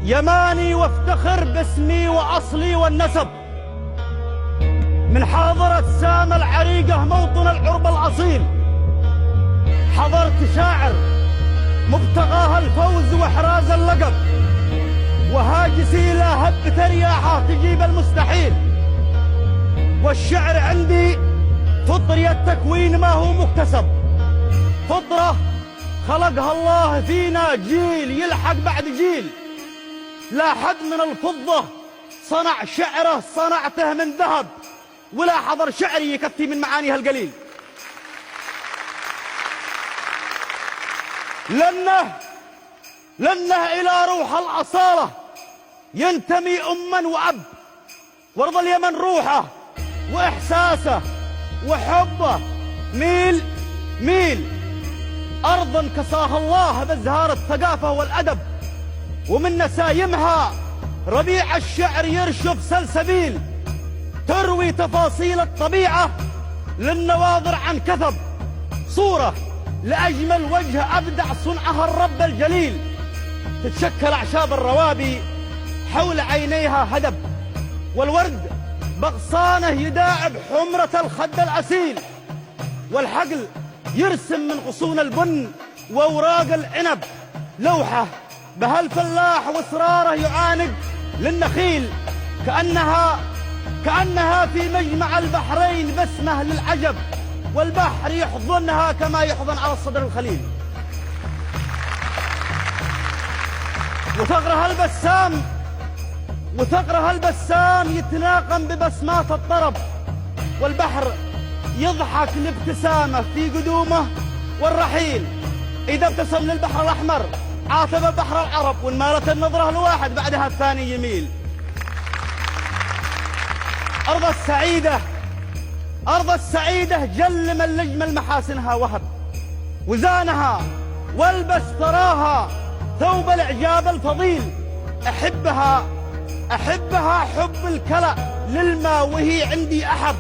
يماني وافتخر باسمي وأصلي والنسب، من حاضرة سام العريقة موطن العرب الأصيل. حضرت شاعر مبتغاها الفوز وإحراز اللقب، وهاجسي لا هبة رياحة تجيب المستحيل. والشعر عندي فطري التكوين ما هو مكتسب، فطرة خلقها الله فينا جيل يلحق بعد جيل. لا حد من الفضة صنع شعره صنعته من ذهب، ولا حضر شعري يكفي من معانيها القليل. لأنه إلى روح الأصالة ينتمي أما وأب، وارض اليمن روحه وإحساسه وحبه ميل أرضا كساها الله بازهار الثقافة والأدب، ومن نسايمها ربيع الشعر يرشف سلسبيل، تروي تفاصيل الطبيعة للنواظر عن كثب، صورة لأجمل وجه أبدع صنعها الرب الجليل. تتشكل أعشاب الروابي حول عينيها هدب، والورد بغصانه يداعب حمرة الخد الأسيل، والحقل يرسم من غصون البن وأوراق العنب لوحة بها الفلاح وإصراره يعاند للنخيل، كأنها في مجمع البحرين بسمة للعجب، والبحر يحضنها كما يحضن على الصدر الخليل. وثغرها البسام يتناقم ببسمات الطرب، والبحر يضحك لابتسامه في قدومه والرحيل. إذا ابتسم للبحر الأحمر عاتب بحر العرب، وإن مالت النظرة الواحد بعدها الثاني يميل. أرض السعيدة جل من لجمل محاسنها وهب، وزانها والبس تراها ثوب الإعجاب الفضيل. أحبها حب الكلى للما، وهي عندي أحب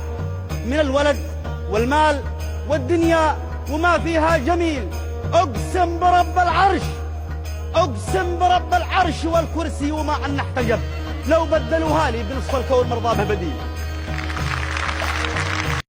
من الولد والمال والدنيا وما فيها جميل. أقسم برب العرش والكرسي وما أن احتجب، لو بدلوها لي بنصف الكون مرضى بديل.